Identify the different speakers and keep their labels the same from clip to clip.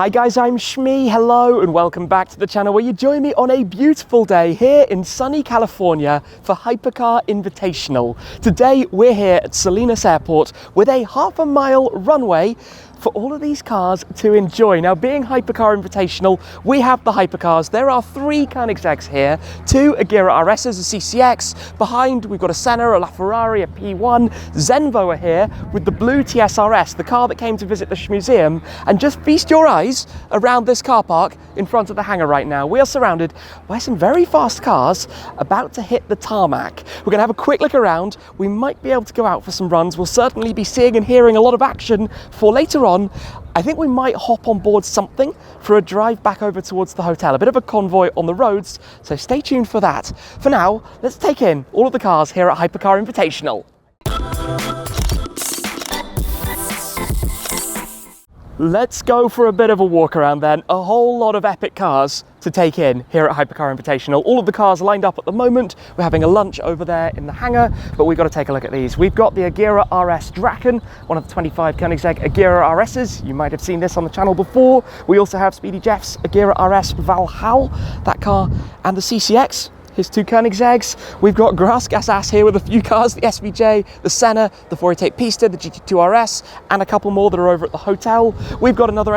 Speaker 1: Hi guys, I'm Shmee, hello and welcome back to the channel where you join me on a beautiful day here in sunny California for Hypercar Invitational. Today we're here at Salinas Airport with a half-a-mile runway for all of these cars to enjoy. Now, being Hypercar Invitational, we have the hypercars. There are 3 Koenigseggs here, 2 Agera RSs, a CCX. Behind, we've got a Senna, a LaFerrari, a P1. Zenvo are here with the blue TSR-S, the car that came to visit the museum. And just feast your eyes around this car park in front of the hangar right now. We are surrounded by some very fast cars about to hit the tarmac. We're gonna have a quick look around. We might be able to go out for some runs. We'll certainly be seeing and hearing a lot of action for later on. I think we might hop on board something for a drive back over towards the hotel. A bit of a convoy on the roads, so stay tuned for that. For now, let's take in all of the cars here at Hypercar Invitational. Let's go for a bit of a walk around then. A whole lot of epic cars to take in here at Hypercar Invitational. All of the cars lined up at the moment. We're having a lunch over there in the hangar, but we've got to take a look at these. We've got the Agera RS Draken, one of the 25 Koenigsegg Agera RSs. You might have seen this on the channel before. We also have Speedy Jeff's Agera RS Valhalla, that car, and the CCX. His 2 Koenigsegg's. We've got grass gas ass here with a few cars, the SVJ, the Senna, the 488 Pista, the GT2 RS, and a couple more that are over at the hotel. We've got another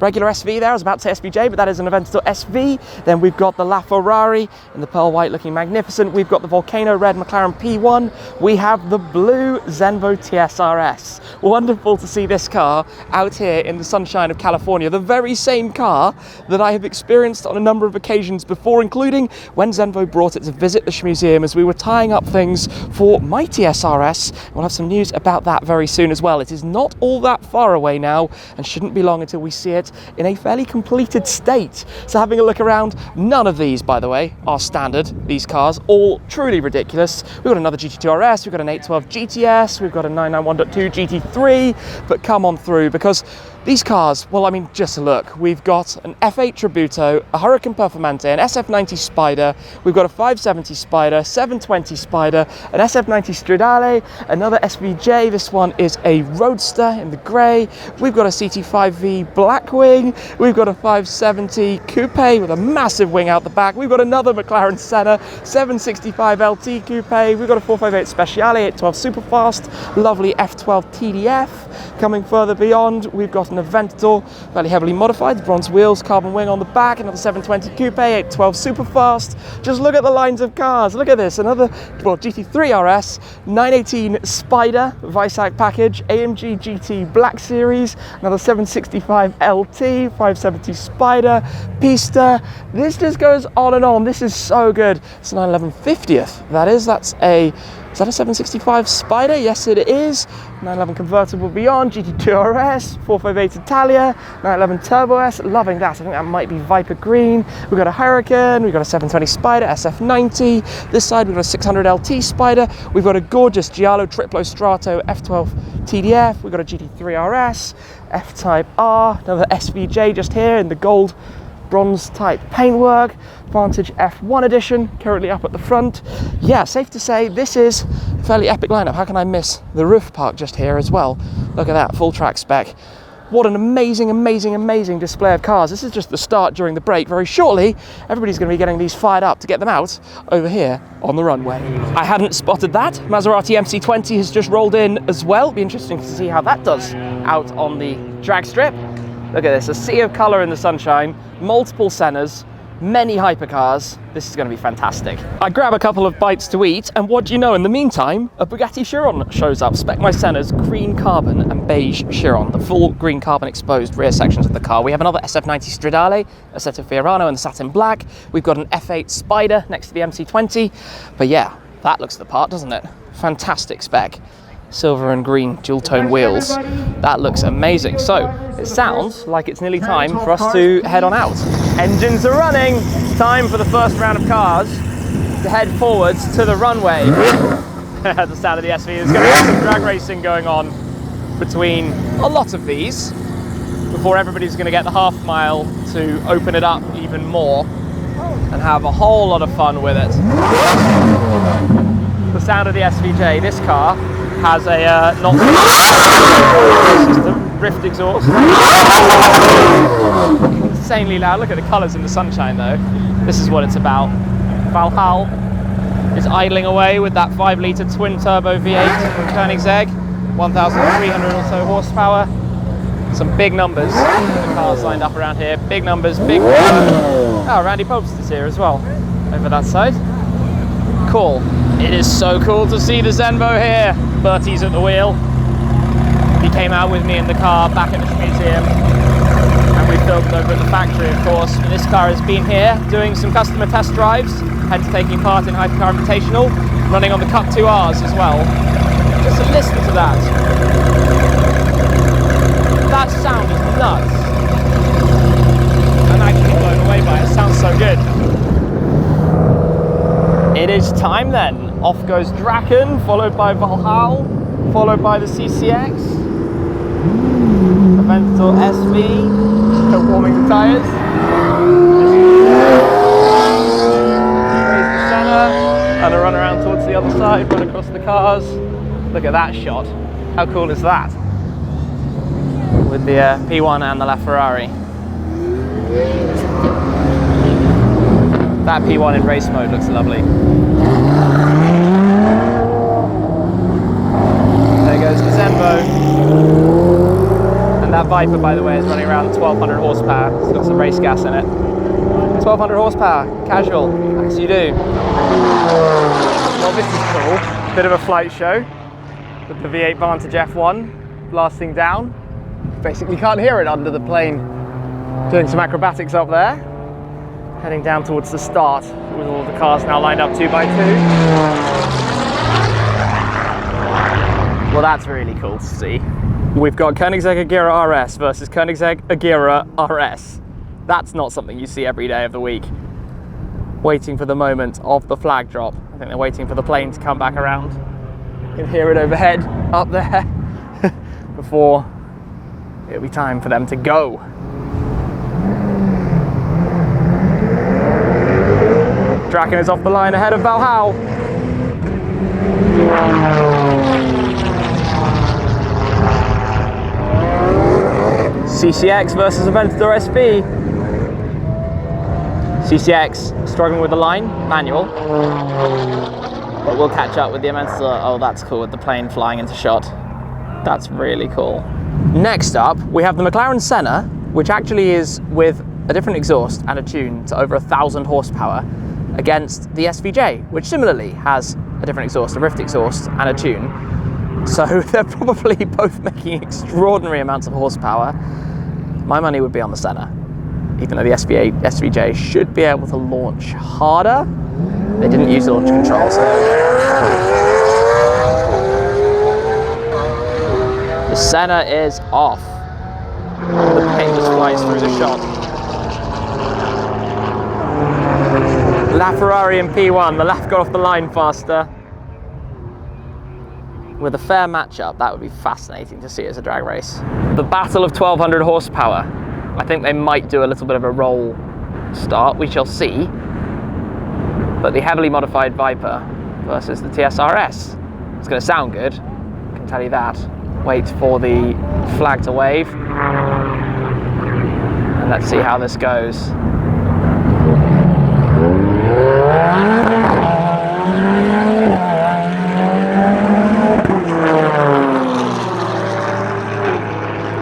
Speaker 1: regular SV there. I was about to say SVJ, but that is an Aventador SV. Then we've got the LaFerrari in the pearl white looking magnificent. We've got the volcano red McLaren P1. We have the blue Zenvo TSR-S. Wonderful to see this car out here in the sunshine of California. The very same car that I have experienced on a number of occasions before, including when Zenvo brought it to visit the museum as we were tying up things for my TSR-S. We'll have some news about that very soon as well. It is not all that far away now and shouldn't be long until we see it in a fairly completed state. So having a look around, none of these, by the way, are standard, these cars, all truly ridiculous. We've got another GT2 RS, we've got an 812 GTS, we've got a 991.2 GT3, but come on through, because these cars, well, I mean, just look. We've got an F8 Tributo, a Hurricane Performante, an SF90 Spider, we've got a 570 Spider, 720 Spider, an SF90 Stradale, another SVJ, this one is a Roadster in the grey, we've got a CT5V Blackwing, we've got a 570 Coupe with a massive wing out the back, we've got another McLaren Senna, 765 LT Coupe, we've got a 458 Speciale, 812 Superfast, lovely F12 TDF. Coming further beyond, we've got an Aventador, fairly heavily modified, bronze wheels, carbon wing on the back, another 720 Coupe, 812 Superfast. Just look at the lines of cars. Look at this, another, well, GT3 RS, 918 Spider, Weissach package, AMG GT Black Series, another 765 LT, 570 Spider, Pista. This just goes on and on. This is so good. It's a 911 50th, that is. Is that a 765 Spider? Yes, it is. 911 convertible beyond, GT2 RS, 458 Italia, 911 Turbo S, loving that. I think that might be Viper Green. We've got a Hurricane, we've got a 720 Spider, SF90. This side we've got a 600 LT Spider. We've got a gorgeous Giallo Triplo Strato F12 TDF. We've got a GT3 RS, F-Type R, another SVJ just here in the gold bronze type paintwork, Vantage F1 edition, currently up at the front. Yeah, safe to say this is a fairly epic lineup. How can I miss the roof park just here as well? Look at that, full track spec. What an amazing, amazing, amazing display of cars. This is just the start during the break. Very shortly, everybody's going to be getting these fired up to get them out over here on the runway. I hadn't spotted that. Maserati MC20 has just rolled in as well. It'll be interesting to see how that does out on the drag strip. Look at this, a sea of colour in the sunshine, multiple Sennas, many hypercars. This is going to be fantastic. I grab a couple of bites to eat, and what do you know, in the meantime, a Bugatti Chiron shows up. Spec my Senna's green carbon and beige Chiron, the full green carbon exposed rear sections of the car. We have another SF90 Stradale, a Assetto Fiorano in the satin black. We've got an F8 Spider next to the MC20. But yeah, that looks the part, doesn't it? Fantastic spec. Silver and green dual tone wheels. That looks amazing. So it sounds like it's nearly time for us to head on out. Engines are running. Time for the first round of cars to head forwards to the runway. The sound of the SV. There's going to be some drag racing going on between a lot of these before everybody's going to get the half mile to open it up even more and have a whole lot of fun with it. The sound of the SVJ. This car has a not system. Ryft exhaust. Insanely loud. Look at the colours in the sunshine though. This is what it's about. Valhalla is idling away with that 5-litre twin-turbo V8 from Koenigsegg. 1,300 or so horsepower. Some big numbers. The cars lined up around here. Big numbers, big power. Oh, Randy Pobster's here as well. Over that side. Cool. It is so cool to see the Zenvo here. Bertie's at the wheel. He came out with me in the car back at the museum. And we filmed over at the factory, of course. And this car has been here doing some customer test drives. Hence taking part in Hypercar Invitational. Running on the Cup 2Rs as well. Just to listen to that. That sound is nuts. I'm actually blown away by it. It sounds so good. It is time then. Off goes Draken, followed by Valhalla, followed by the CCX. Aventador SV, still warming the tyres. There's the Senna, and a run around towards the other side, run across the cars. Look at that shot. How cool is that? With the P1 and the LaFerrari. That P1 in race mode looks lovely. There goes the Zenvo. And that Viper, by the way, is running around 1,200 horsepower. It's got some race gas in it. 1,200 horsepower, casual, as you do. Well, this is cool. Bit of a flight show with the V8 Vantage F1 blasting down. Basically can't hear it under the plane. Doing some acrobatics up there. Heading down towards the start with all the cars now lined up 2 by 2. Well, that's really cool to see. We've got Koenigsegg Agera RS versus Koenigsegg Agera RS. That's not something you see every day of the week. Waiting for the moment of the flag drop. I think they're waiting for the plane to come back around. You can hear it overhead up there before it'll be time for them to go. Draken is off the line ahead of Valhalla. CCX versus Aventador SV. CCX struggling with the line, manual. But we'll catch up with the Aventador. Oh, that's cool with the plane flying into shot. That's really cool. Next up, we have the McLaren Senna, which actually is with a different exhaust and a tune to over 1,000 horsepower against the SVJ, which similarly has a different exhaust, a Ryft exhaust and a tune. So they're probably both making extraordinary amounts of horsepower. My money would be on the Senna, even though the SVJ should be able to launch harder. They didn't use the launch control, so the Senna is off. The paint just flies through the shot. LaFerrari and P1, the Laf got off the line faster. With a fair matchup, that would be fascinating to see as a drag race. The battle of 1,200 horsepower. I think they might do a little bit of a roll start, we shall see. But the heavily modified Viper versus the TSR-S. It's going to sound good, I can tell you that. Wait for the flag to wave. And let's see how this goes.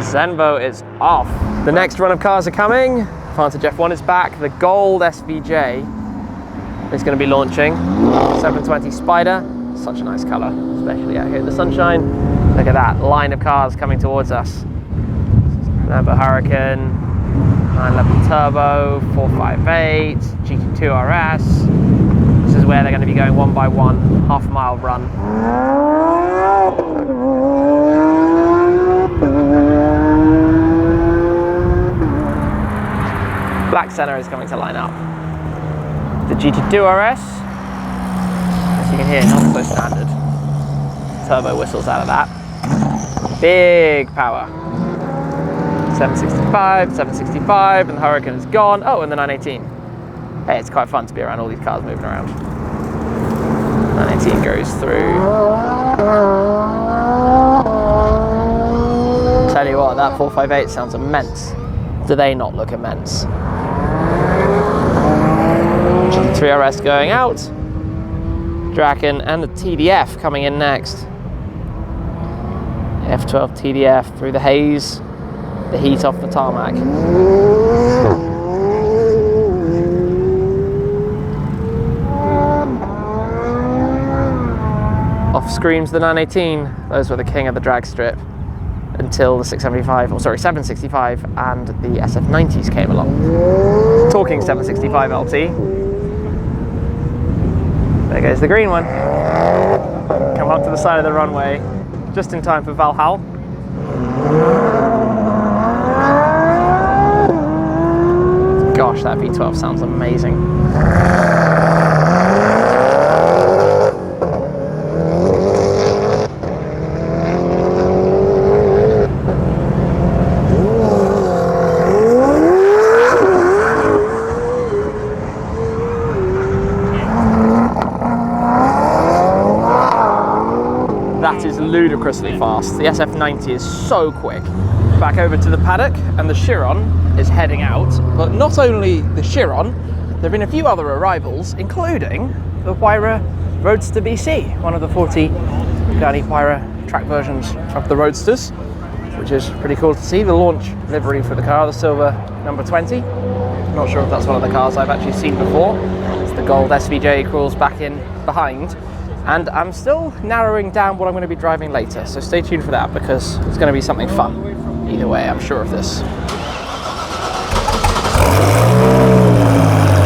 Speaker 1: Zenvo is off. The next run of cars are coming. Vantage F1 is back. The gold SVJ is going to be launching. 720 Spider. Such a nice colour, especially out here in the sunshine. Look at that line of cars coming towards us. Lambo Hurricane, 911 Turbo, 458, GT2 RS. This is where they're going to be going one by one, half-mile run. Black Senna is coming to line up. The GT2 RS, as you can hear, not so standard. Turbo whistles out of that. Big power. 765, 765, and the Hurricane is gone. Oh, and the 918. Hey, it's quite fun to be around all these cars moving around. 918 goes through. Tell you you what, that 458 sounds immense. Do they not look immense? TSR-S going out. Draken and the TDF coming in next. F12 TDF through the haze, the heat off the tarmac. Off screams the 918. Those were the king of the drag strip until the 675, or sorry, 765 and the SF90s came along. Talking 765 LT. There goes the green one. Come up to the side of the runway, just in time for Valhalla. Gosh, that V12 sounds amazing. That is ludicrously fast. The SF90 is so quick. Back over to the paddock, and the Chiron is heading out. But not only the Chiron, there have been a few other arrivals, including the Huayra Roadster BC, one of the 40 Bugatti Huayra track versions of the Roadsters, which is pretty cool to see. The launch livery for the car, the silver number 20. Not sure if that's one of the cars I've actually seen before. It's the gold SVJ crawls back in behind. And I'm still narrowing down what I'm going to be driving later, so stay tuned for that, because it's going to be something fun. Either way, I'm sure of this.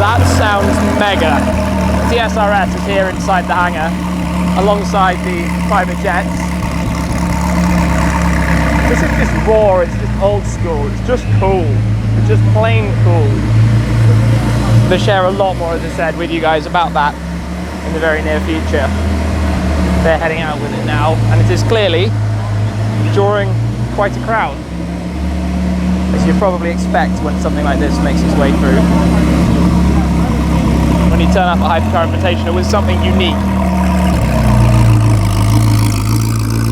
Speaker 1: That sounds mega. TSR-S is here inside the hangar, alongside the private jets. This is just raw, it's just old school, it's just cool. It's just plain cool. We'll share a lot more, as I said, with you guys about that in the very near future. They're heading out with it now, and it is clearly drawing quite a crowd, as you probably expect when something like this makes its way through. When you turn up at Hypercar Invitational with something unique.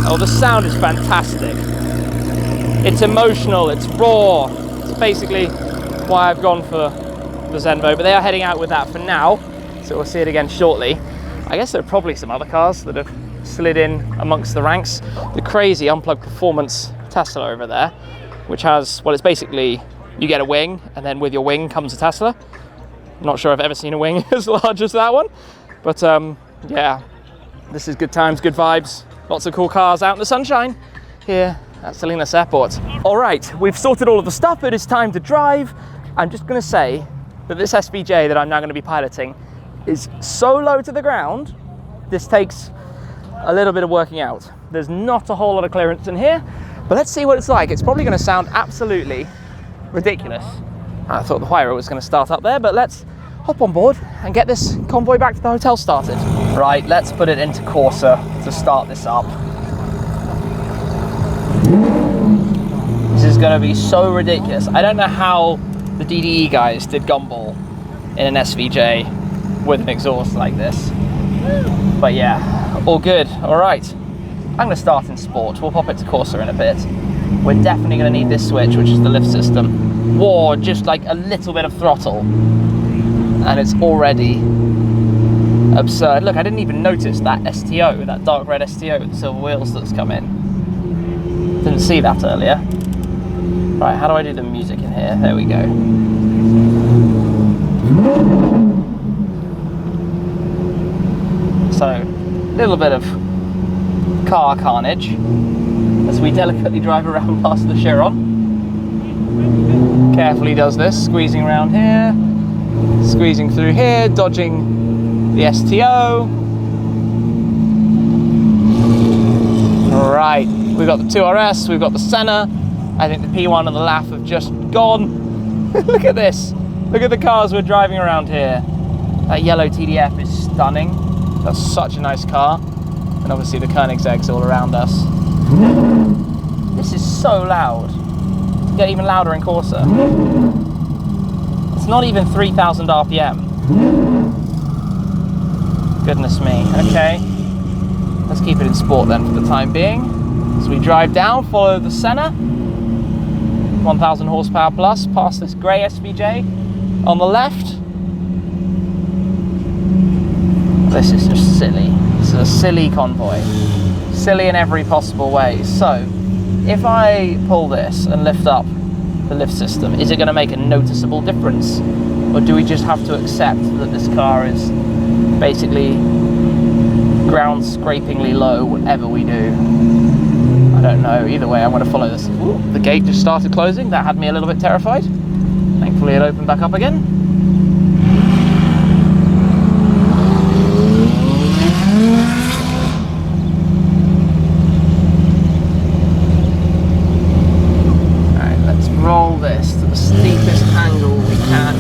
Speaker 1: Oh, the sound is fantastic. It's emotional, it's raw. It's basically why I've gone for the Zenvo, but they are heading out with that for now, so we'll see it again shortly. I guess there are probably some other cars that have slid in amongst the ranks. The crazy unplugged performance Tesla over there, which has, well, it's basically, you get a wing, and then with your wing comes a Tesla. Not sure I've ever seen a wing as large as that one, but yeah, this is good times, good vibes. Lots of cool cars out in the sunshine here at Salinas Airport. All right, we've sorted all of the stuff, it is time to drive. I'm just gonna say that this SVJ that I'm now gonna be piloting is so low to the ground, this takes a little bit of working out. There's not a whole lot of clearance in here, but let's see what it's like. It's probably going to sound absolutely ridiculous. I thought the Huayra was going to start up there, but let's hop on board and get this convoy back to the hotel started. Right, let's put it into Corsa to start this up. This is going to be so ridiculous. I don't know how the DDE guys did Gumball in an SVJ with an exhaust like this, but yeah, all good. All right, I'm going to start in sport. We'll pop it to Corsa in a bit. We're definitely going to need this switch, which is the lift system, or just like a little bit of throttle, and it's already absurd. Look, I didn't even notice that STO, that dark red STO with the silver wheels that's come in. Didn't see that earlier. Right, how do I do the music in here? There we go. So, a little bit of car carnage as we delicately drive around past the Chiron. Carefully does this, squeezing around here, squeezing through here, dodging the STO. Right, we've got the TSR-S, we've got the Senna. I think the P1 and the LAF have just gone. Look at this. Look at the cars we're driving around here. That yellow TDF is stunning. That's such a nice car. And obviously the Koenigsegg's all around us. This is so loud. It's getting even louder in Corsa. It's not even 3,000 RPM. Goodness me. Okay. Let's keep it in sport then for the time being. As we drive down, follow the Senna.
Speaker 2: 1,000 horsepower plus, past this grey SVJ on the left. This is just silly. This is a silly convoy. Silly in every possible way. So, if I pull this and lift up the lift system, is it going to make a noticeable difference? Or do we just have to accept that this car is basically ground scrapingly low, whatever we do? I don't know. Either way, I'm going to follow this. Ooh, the gate just started closing. That had me a little bit terrified. Thankfully, it opened back up again. Alright, let's roll this to the steepest angle we can.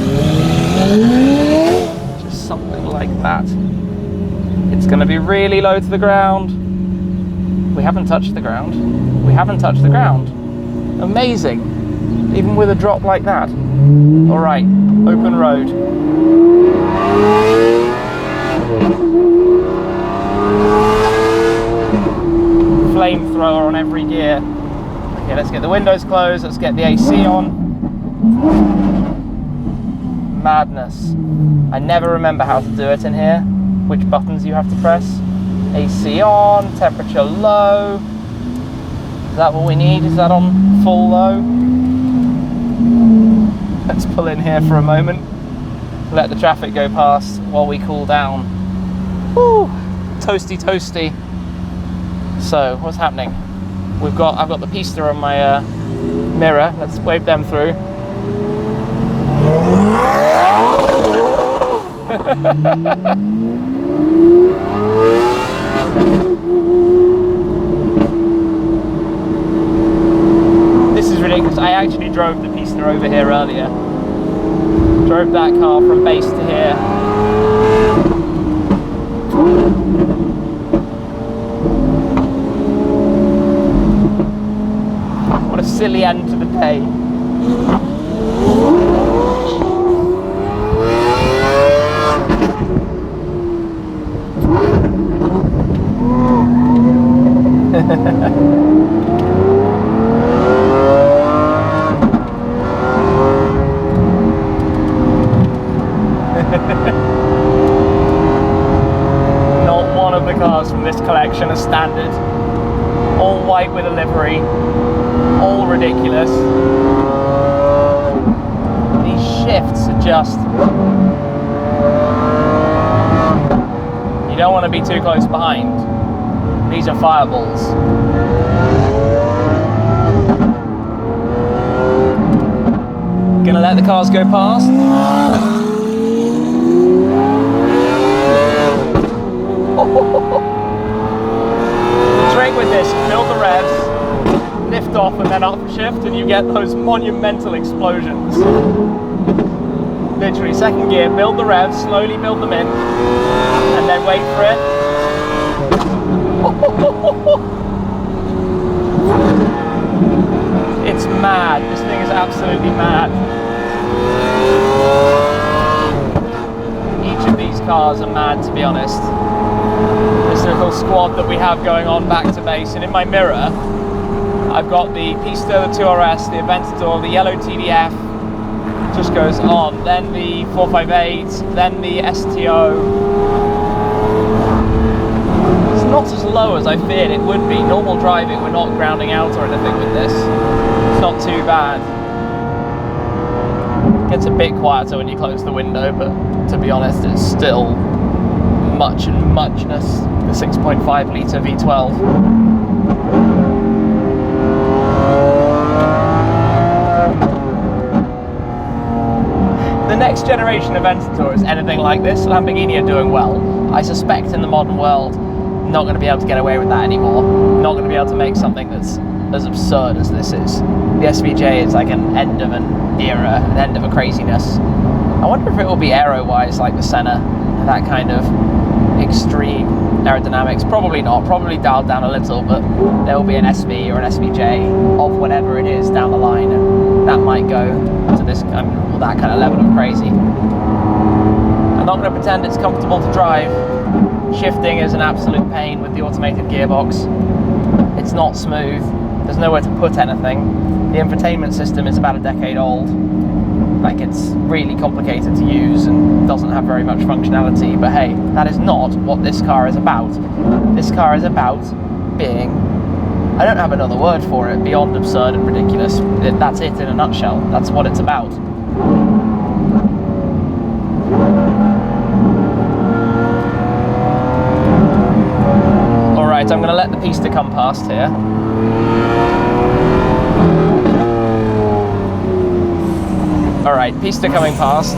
Speaker 2: Just something like that. It's going to be really low to the ground. We haven't touched the ground. We haven't touched the ground. Amazing. Even with a drop like that. Alright, open road. Flamethrower on every gear. Okay, let's get the windows closed. Let's get the AC on. Madness. I never remember how to do it in here. Which buttons you have to press. AC on, temperature low. Is that what we need? Is that on full low? Let's pull in here for a moment. Let the traffic go past while we cool down. Woo! Toasty, toasty. So, what's happening? I've got the Pista on my mirror. Let's wave them through. This is ridiculous. I actually drove the Pista over here earlier. Drove that car from base to here. What a silly end to the day. Not one of the cars from this collection is standard. All white with a livery. All ridiculous. These shifts are just... You don't want to be too close behind. These are fireballs. Gonna let the cars go past. Trick with this, build the revs, lift off and then upshift, and you get those monumental explosions. Literally, second gear, build the revs, slowly build them in, and then wait for it. It's mad. This thing is absolutely mad. Each of these cars are mad, to be honest. This little squad that we have going on back to base, and in my mirror I've got the Pista, the TSR-S, the Aventador, the yellow TDF, just goes on, then the 458, then the STO. It's not as low as I feared it would be. Normal driving, we're not grounding out or anything with this. It's not too bad. It gets a bit quieter when you close the window, but to be honest, it's still much and muchness. The 6.5 litre V12. The next generation of Aventador is anything like this. Lamborghini are doing well. I suspect in the modern world, not going to be able to get away with that anymore. Not going to be able to make something that's as absurd as this is. The SVJ is like an end of an era, an end of a craziness. I wonder if it will be aero-wise like the Senna, that kind of extreme aerodynamics. Probably not, probably dialed down a little, but there will be an SV or an SVJ of whatever it is down the line, and that might go to this, that kind of level of crazy. I'm not going to pretend it's comfortable to drive. Shifting is an absolute pain with the automated gearbox. It's not smooth. There's nowhere to put anything. The infotainment system is about a decade old. Like, it's really complicated to use and doesn't have very much functionality, but hey, that is not what this car is about. This car is about being, I don't have another word for it, beyond absurd and ridiculous. That's it in a nutshell. That's what it's about. Alright, I'm going to let the Pista come past here. Alright, Pista coming past.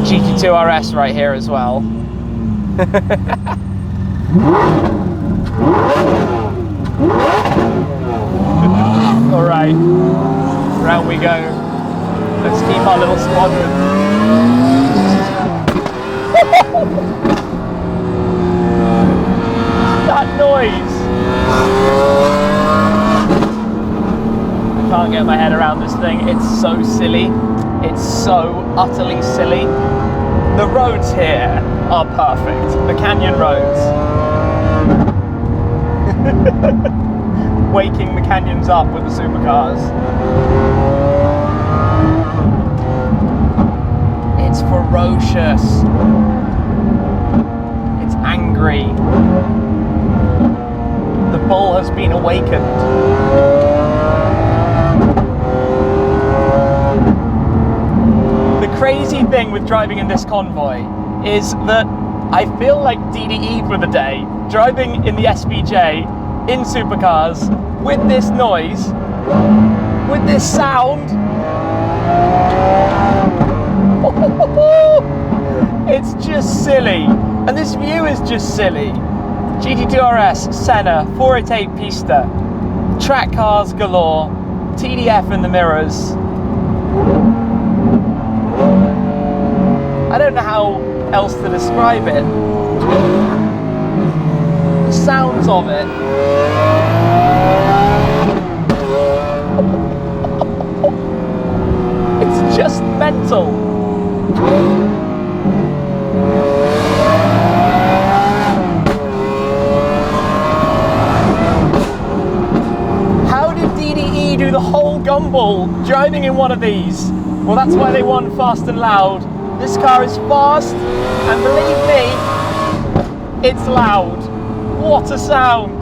Speaker 2: GT2RS right here as well. Alright, round we go. Let's keep our little squadron. That noise! I can't get my head around this thing. It's so silly. It's so utterly silly. The roads here are perfect. The canyon roads. Waking the canyons up with the supercars. It's ferocious. It's angry. The bull has been awakened. The crazy thing with driving in this convoy is that I feel like DDE for the day, driving in the SVJ, in supercars, with this noise, with this sound. It's just silly. And this view is just silly. GT2RS, Senna, 488 Pista, track cars galore, TDF in the mirrors. I don't know how else to describe it. The sounds of it. It's just mental. How did DDE do the whole Gumball driving in one of these? Well, that's why they won Fast and Loud. This car is fast, and believe me, it's loud. What a sound!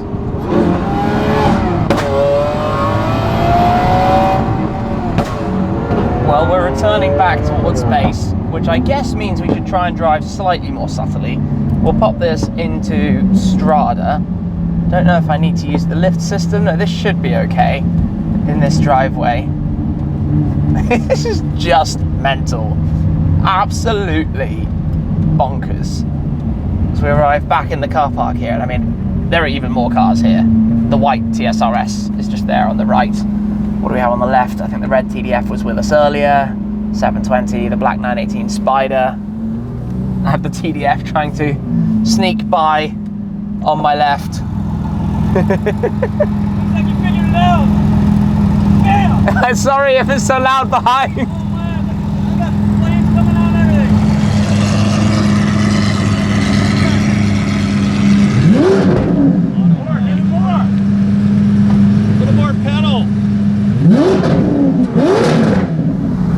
Speaker 2: Well, we're returning back towards base, which I guess means we should try and drive slightly more subtly. We'll pop this into Strada. Don't know if I need to use the lift system. No, this should be okay in this driveway. This is just mental. Absolutely bonkers. So we arrive back in the car park here, and I mean, there are even more cars here. The white TSR-S is just there on the right. What do we have on the left? I think the red TDF was with us earlier. 720, the black 918 Spider. I have the TDF trying to sneak by on my left.
Speaker 3: Looks like you figured it out. Bam!
Speaker 2: I'm sorry if it's so loud behind.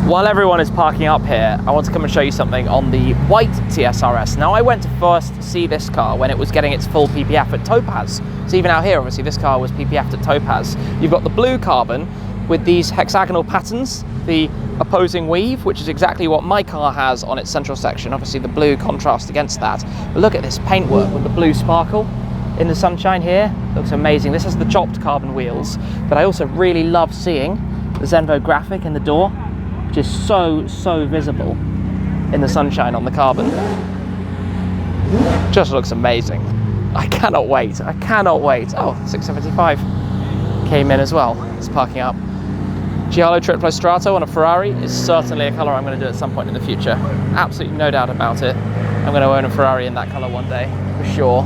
Speaker 2: While everyone is parking up here, I want to come and show you something on the white TSR-S. Now, I went to first see this car when it was getting its full PPF at Topaz. So even out here, obviously, this car was PPF'd at Topaz. You've got the blue carbon with these hexagonal patterns, the opposing weave, which is exactly what my car has on its central section. Obviously, the blue contrast against that. But look at this paintwork with the blue sparkle in the sunshine here. Looks amazing. This is the chopped carbon wheels, but I also really love seeing the Zenvo graphic in the door, which is so visible in the sunshine on the carbon. Just looks amazing. I cannot wait. I cannot wait. Oh, 675 came in as well. It's parking up. Giallo Triplo Strato on a Ferrari is certainly a colour I'm going to do at some point in the future. Absolutely no doubt about it. I'm going to own a Ferrari in that colour one day, for sure.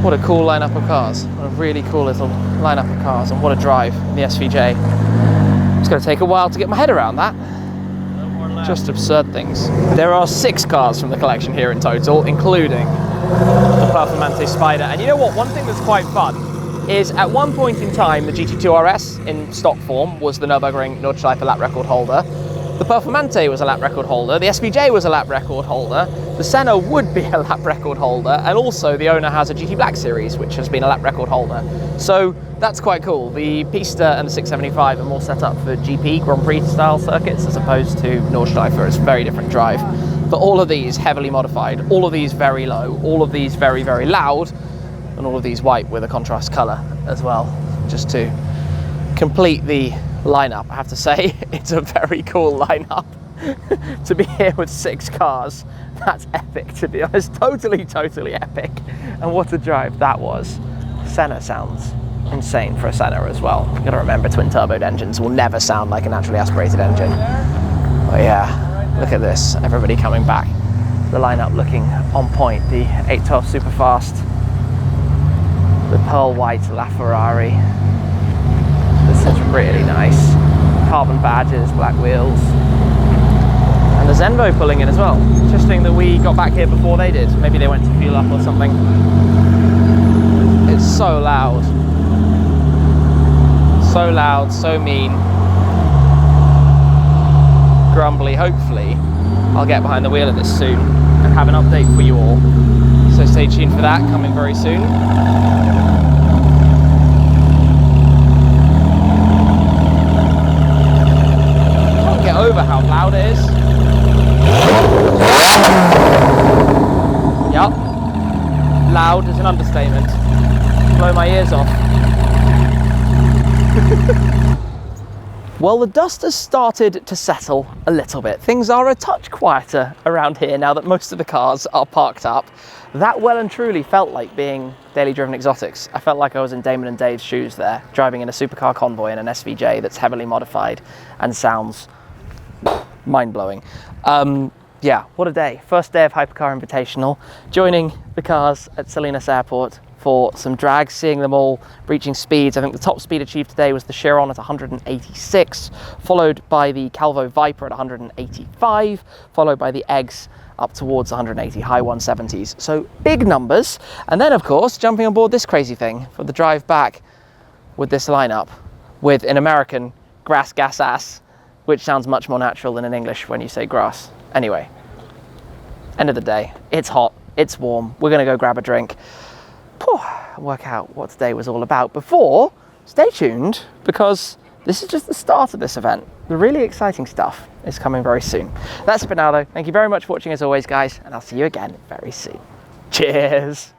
Speaker 2: What a cool lineup of cars. What a really cool little lineup of cars, and what a drive in the SVJ. It's going to take a while to get my head around that. Just absurd things. There are 6 cars from the collection here in total, including the Performante Spider. And you know what? One thing that's quite fun is at one point in time, the GT2RS in stock form was the Nürburgring Nordschleife lap record holder. The Performante was a lap record holder, the SVJ was a lap record holder, the Senna would be a lap record holder, and also the owner has a GT Black Series, which has been a lap record holder. So that's quite cool. The Pista and the 675 are more set up for GP, Grand Prix style circuits, as opposed to Nordschleife. It's a very different drive. But all of these heavily modified, all of these very low, all of these very, very loud, and all of these white with a contrast colour as well, just to complete the lineup. I have to say, it's a very cool lineup. To be here with 6 cars, that's epic, to be honest. Totally epic. And what a drive that was. Senna sounds insane for a Senna as well. You've got to remember, twin turboed engines will never sound like a naturally aspirated engine. But yeah, look at this, everybody coming back. The lineup looking on point. The 812 Superfast, the pearl white LaFerrari. This is really nice. Carbon badges, black wheels. And the Zenvo pulling in as well. Interesting that we got back here before they did. Maybe they went to fuel up or something. It's so loud. So loud, so mean. Grumbly. Hopefully, I'll get behind the wheel of this soon and have an update for you all. So stay tuned for that, coming very soon. Over how loud it is. Yup, loud is an understatement. Blow my ears off. Well, the dust has started to settle a little bit. Things are a touch quieter around here now that most of the cars are parked up. That well and truly felt like being daily driven exotics. I felt like I was in Damon and Dave's shoes there, driving in a Supercar Convoy and an SVJ that's heavily modified and sounds mind-blowing. Yeah, what a day. First day of Hypercar Invitational, joining the cars at Salinas Airport for some drag, seeing them all reaching speeds. I think the top speed achieved today was the Chiron at 186, followed by the Calvo Viper at 185, followed by the Eggs up towards 180, high 170s. So big numbers. And then, of course, jumping on board this crazy thing for the drive back with this lineup, with an American grass gas ass, which sounds much more natural than in English when you say grass. Anyway, end of the day, it's hot, it's warm, we're gonna go grab a drink, and work out what today was all about. Before, stay tuned, because this is just the start of this event. The really exciting stuff is coming very soon. That's it for now though. Thank you very much for watching as always, guys, and I'll see you again very soon. Cheers.